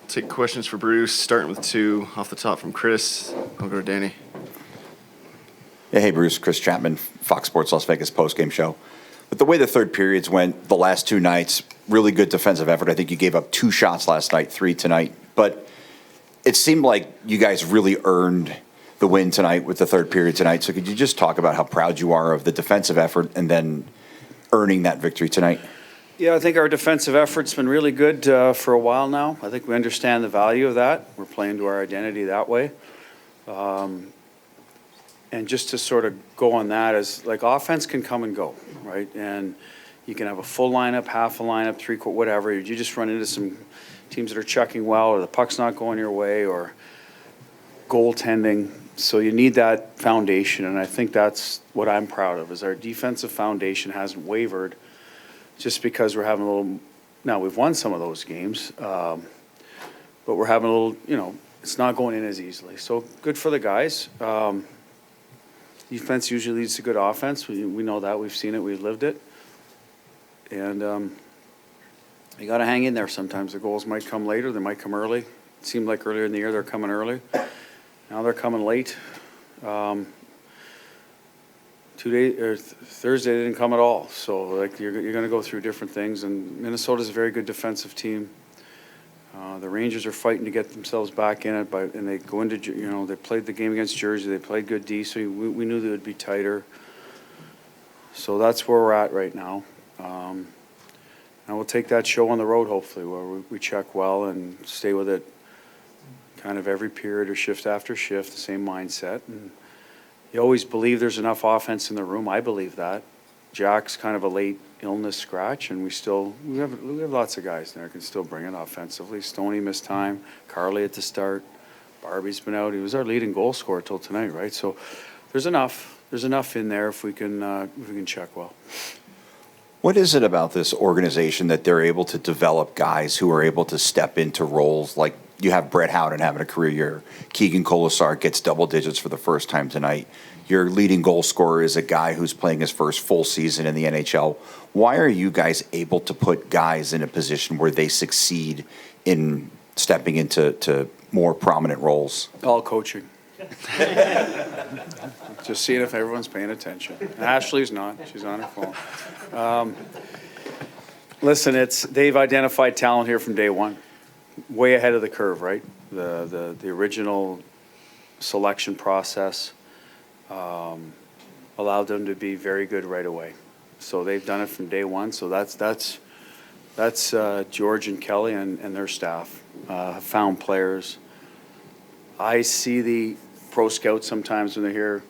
Take questions for Bruce, starting with two off the top from Chris. I'll go to Danny. Yeah, hey, Bruce. Chris Chapman, Fox Sports Las Vegas postgame show. But the way the third periods went the last two nights, really good defensive effort. I think you gave up 2 shots last night, 3 tonight. But it seemed like you guys really earned the win tonight with the third period tonight. So could you just talk about how proud you are of the defensive effort and then earning that victory tonight? Yeah, I think our defensive effort's been really good for a while now. I think we understand the value of that. We're playing to our identity that way. And just to sort of go on that is, like, offense can come and go, right? And you can have a full lineup, half a lineup, three-quarter, whatever. You just run into some teams that are chucking well, or the puck's not going your way, or goaltending. So you need that foundation, and I think that's what I'm proud of, is our defensive foundation hasn't wavered just because we're having a little – now, we've won some of those games, but we're having a little – it's not going in as easily. So good for the guys. Defense usually leads to good offense. We know that. We've seen it. We've lived it. And you got to hang in there sometimes. The goals might come later. They might come early. It seemed like earlier in the year they're coming early. Now they're coming late. Thursday they didn't come at all. So like you're going to go through different things. And Minnesota's a very good defensive team. The Rangers are fighting to get themselves back in it, and they go into, they played the game against Jersey. They played good D, so we knew they would be tighter. So that's where we're at right now. And we'll take that show on the road, hopefully, where we check well and stay with it kind of every period or shift after shift, the same mindset. And you always believe there's enough offense in the room. I believe that. Jack's kind of a late illness scratch, and we have lots of guys there who can still bring it offensively. Stoney missed time. Carly at the start. Barbie's been out. He was our leading goal scorer till tonight, right? So there's enough. There's enough in there if we can check well. What is it about this organization that they're able to develop guys who are able to step into roles like you have Brett Howden having a career year? Keegan Kolesar gets double digits for the first time tonight. Your leading goal scorer is a guy who's playing his first full season in the NHL. Why are you guys able to put guys in a position where they succeed in stepping into more prominent roles? All coaching. Just seeing if everyone's paying attention. Ashley's not. She's on her phone. Listen, they've identified talent here from day one. Way ahead of the curve, right? The original selection process allowed them to be very good right away. So they've done it from day one. So that's George and Kelly and their staff found players. I see the pro scouts sometimes when they're here.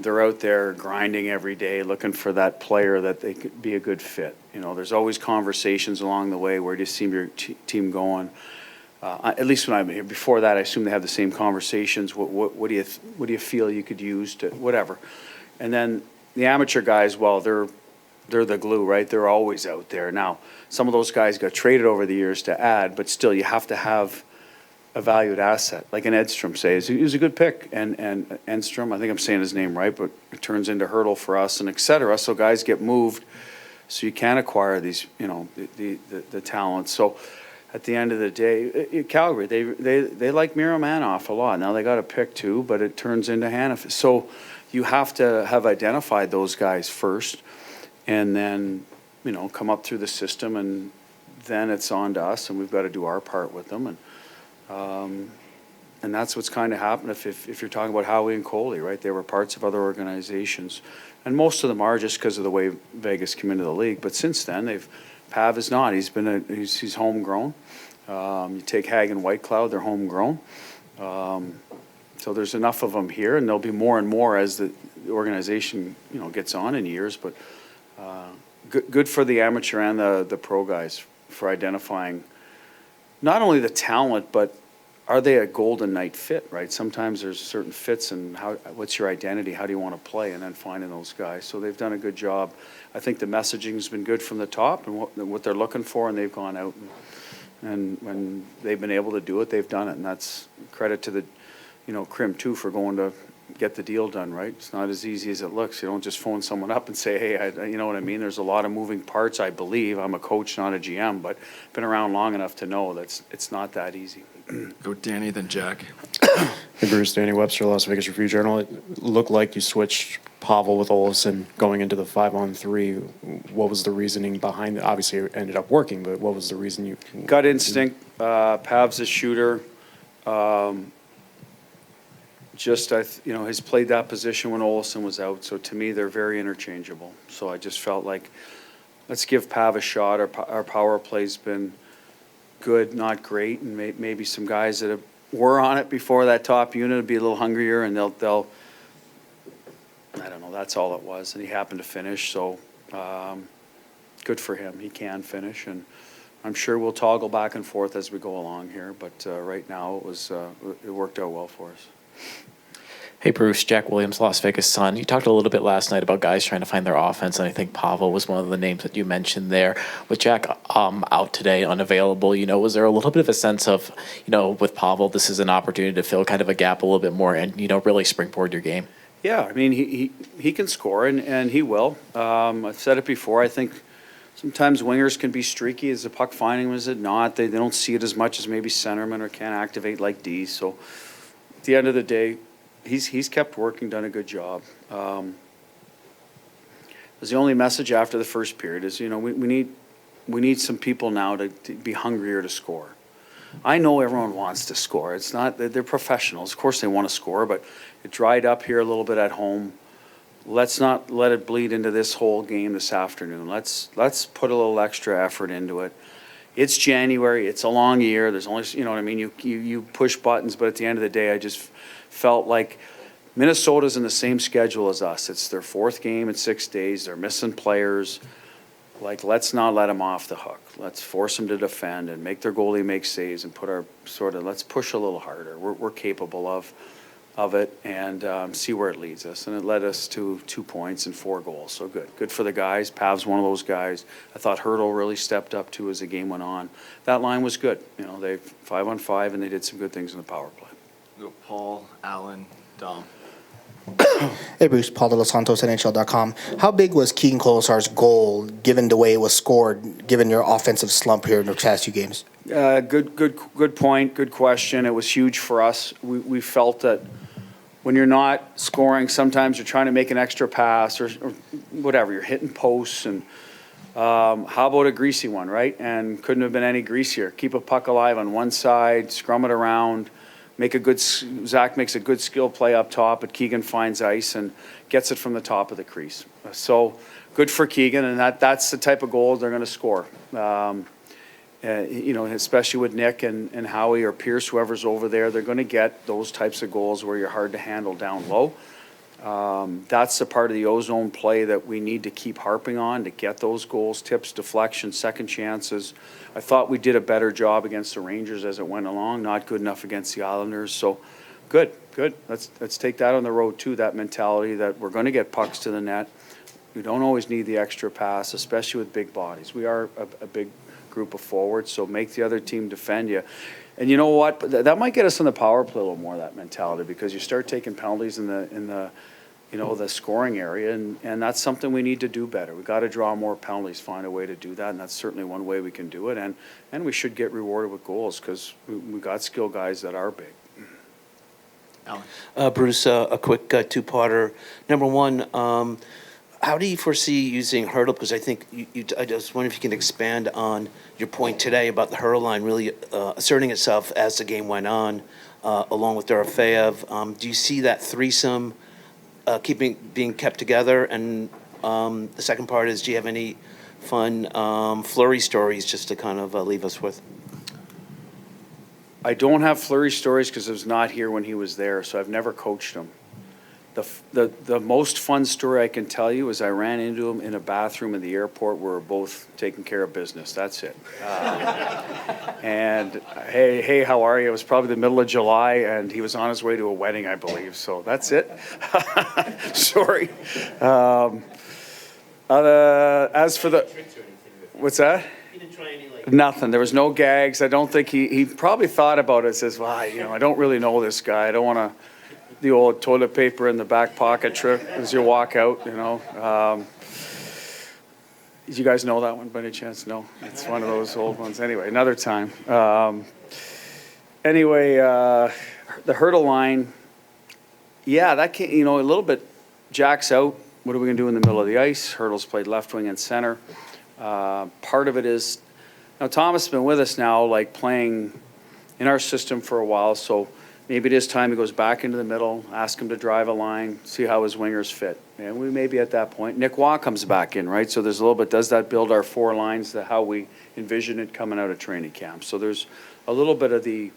They're out there grinding every day, looking for that player that they could be a good fit. There's always conversations along the way. Where do you see your team going? At least when I'm here. Before that, I assume they have the same conversations. What do you feel you could use to whatever? And then the amateur guys, well, they're the glue, right? They're always out there. Now, some of those guys got traded over the years to add, but still, you have to have a valued asset, like an Edstrom. He was a good pick, and Edstrom, I think I'm saying his name right, but it turns into hurdle for us, and et cetera. So guys get moved, so you can acquire these, the talent. So at the end of the day, Calgary, they like Miro Manoff a lot. Now they got a pick too, but it turns into Hanif. So you have to have identified those guys first, and then come up through the system, and then it's on to us, and we've got to do our part with them. And that's what's kind of happened if you're talking about Howie and Coley, right? They were parts of other organizations. And most of them are just because of the way Vegas came into the league. But since then, Pav is not. He's homegrown. You take Hag and White Cloud, they're homegrown. So there's enough of them here, and there'll be more and more as the organization gets on in years. But good for the amateur and the pro guys for identifying not only the talent, but are they a Golden Knight fit, right? Sometimes there's certain fits, and what's your identity? How do you want to play? And then finding those guys. So they've done a good job. I think the messaging's been good from the top, and what they're looking for, and they've gone out and when they've been able to do it, they've done it, and that's credit to the Crim too for going to get the deal done, right? It's not as easy as it looks. You don't just phone someone up and say, hey, you know what I mean? There's a lot of moving parts, I believe. I'm a coach, not a GM, but been around long enough to know that it's not that easy. Go Danny, then Jack. Hey Bruce, Danny Webster, Las Vegas Review-Journal. It looked like you switched Pavel with Olofsson going into the 5-on-3. What was the reasoning behind it? Obviously, it ended up working, but what was the reason you... Gut instinct, Pav's a shooter. He's played that position when Olofsson was out, so to me, they're very interchangeable. So I just felt like, let's give Pav a shot. Our power play's been good, not great, and maybe some guys that were on it before that top unit will be a little hungrier, and they'll I don't know, that's all it was. And he happened to finish, so good for him. He can finish, and I'm sure we'll toggle back and forth as we go along here, but right now it worked out well for us. Hey Bruce, Jack Williams, Las Vegas Sun. You talked a little bit last night about guys trying to find their offense, and I think Pavel was one of the names that you mentioned there. With Jack out today, unavailable, was there a little bit of a sense of, with Pavel, this is an opportunity to fill kind of a gap a little bit more and, really springboard your game? Yeah, I mean, he can score, and he will. I've said it before, I think sometimes wingers can be streaky. Is the puck finding, is it not? They don't see it as much as maybe centermen or can't activate like D. So at the end of the day, he's kept working, done a good job. The only message after the first period is, we need some people now to be hungrier to score. I know everyone wants to score. It's not, they're professionals. Of course they want to score, but it dried up here a little bit at home. Let's not let it bleed into this whole game this afternoon. Let's put a little extra effort into it. It's January. It's a long year. There's only, you know what I mean? You push buttons, but at the end of the day, I just felt like Minnesota's in the same schedule as us. It's their fourth game in 6 days. They're missing players. Like, let's not let them off the hook. Let's force them to defend and make their goalie make saves and let's push a little harder. We're capable of it, and see where it leads us. And it led us to 2 points and 4 goals. So good for the guys. Pav's one of those guys. I thought Hurdle really stepped up too as the game went on. That line was good. They 5-on-5, and they did some good things in the power play. Go Paul, Allen, Dom. Hey Bruce, Paul De Los Santos, NHL.com. How big was Keegan Kolesar's goal, given the way it was scored, given your offensive slump here in the past 2 games? Good point. Good question. It was huge for us. We felt that when you're not scoring, sometimes you're trying to make an extra pass or whatever. You're hitting posts, and how about a greasy one, right? And couldn't have been any greasier. Keep a puck alive on one side, scrum it around. Zach makes a good skill play up top, but Keegan finds ice and gets it from the top of the crease. So good for Keegan, and that's the type of goal they're going to score. Especially with Nick and Howie or Pierce, whoever's over there, they're going to get those types of goals where you're hard to handle down low. That's the part of the ozone play that we need to keep harping on to get those goals, tips, deflections, second chances. I thought we did a better job against the Rangers as it went along, not good enough against the Islanders. So good. Let's take that on the road too, that mentality that we're going to get pucks to the net. We don't always need the extra pass, especially with big bodies. We are a big group of forwards, so make the other team defend you. And you know what? That might get us on the power play a little more, that mentality, because you start taking penalties in the scoring area, and that's something we need to do better. We got to draw more penalties, find a way to do that, and that's certainly one way we can do it. And we should get rewarded with goals because we got skilled guys that are big. Alan. Bruce, a quick two-parter. Number one, how do you foresee using Hurdle? Because I think I just wonder if you can expand on your point today about the Hurdle line really asserting itself as the game went on, along with Dorofeyev. Do you see that threesome being kept together? And the second part is, do you have any fun Fleury stories just to kind of leave us with? I don't have Fleury stories because I was not here when he was there, so I've never coached him. The most fun story I can tell you is I ran into him in a bathroom in the airport where we're both taking care of business. That's it. And hey, how are you? It was probably the middle of July, and he was on his way to a wedding, I believe. So that's it. Sorry. As for the, what's that? He didn't try any Nothing. There was no gags. I don't think he probably thought about it. Says, well, I don't really know this guy. I don't want to. the old toilet paper in the back pocket trick as you walk out, you know. Did you guys know that one by any chance? No, it's one of those old ones. Anyway, another time. The hurdle line, yeah, that can, you know, a little bit. Jack's out. What are we going to do in the middle of the ice? Hurdle's played left wing and center. Part of it is, now Thomas has been with us now, like playing in our system for a while, so maybe it is time he goes back into the middle, ask him to drive a line, see how his wingers fit. And we may be at that point. Nick Waugh comes back in, right? So there's a little bit, does that build our four lines, how we envision it coming out of training camp? So there's a little bit of the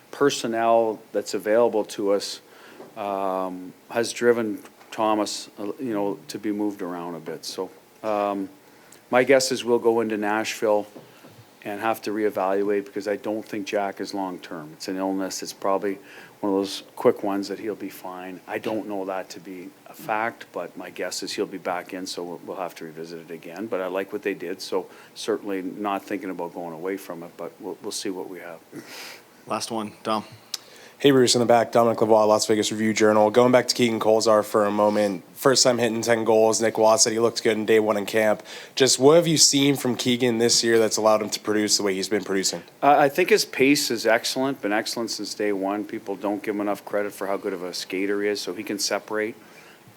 personnel that's available to us has driven Thomas, you know, to be moved around a bit. So my guess is we'll go into Nashville and have to reevaluate because I don't think Jack is long-term. It's an illness. It's probably one of those quick ones that he'll be fine. I don't know that to be a fact, but my guess is he'll be back in, so we'll have to revisit it again. But I like what they did, so certainly not thinking about going away from it, but we'll see what we have. Last one, Dom. Hey, Bruce, in the back, Dominic Lavoie, Las Vegas Review-Journal. Going back to Keegan Kolzar for a moment. First time hitting 10 goals. Nick Waugh said he looked good in day one in camp. Just what have you seen from Keegan this year that's allowed him to produce the way he's been producing? I think his pace is excellent, been excellent since day one. People don't give him enough credit for how good of a skater he is, so he can separate,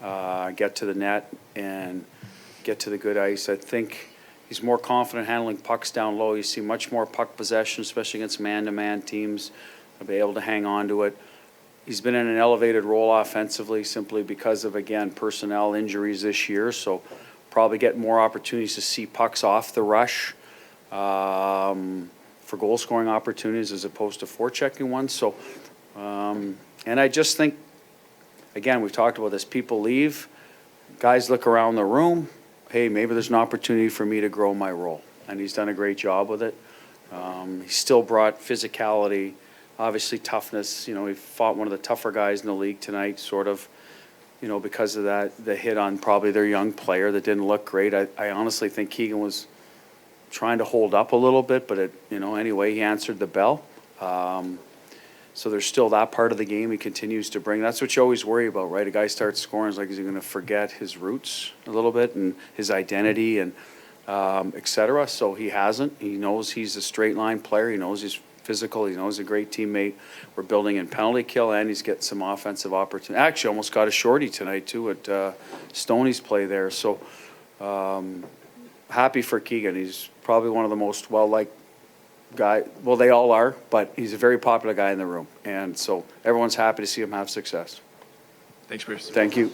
get to the net, and get to the good ice. I think he's more confident handling pucks down low. You see much more puck possession, especially against man-to-man teams. He'll be able to hang on to it. He's been in an elevated role offensively simply because of, again, personnel injuries this year. So probably get more opportunities to see pucks off the rush for goal scoring opportunities as opposed to forechecking ones. So, and I just think, again, we've talked about this. People leave, guys look around the room. Hey, maybe there's an opportunity for me to grow my role, and he's done a great job with it. He still brought physicality. Obviously toughness, you know, he fought one of the tougher guys in the league tonight, sort of, you know, because of that, the hit on probably their young player that didn't look great. I honestly think Keegan was trying to hold up a little bit, but you know, anyway, he answered the bell. So there's still that part of the game he continues to bring. That's what you always worry about, right? A guy starts scoring, it's like, is he going to forget his roots a little bit and his identity and et cetera? So he hasn't. He knows he's a straight line player. He knows he's physical. He knows he's a great teammate. We're building in penalty kill, and he's getting some offensive opportunity. Actually, almost got a shorty tonight too at Stoney's play there. So happy for Keegan. He's probably one of the most well-liked guy. Well, they all are, but he's a very popular guy in the room, and so everyone's happy to see him have success. Thanks, Bruce. Thank you.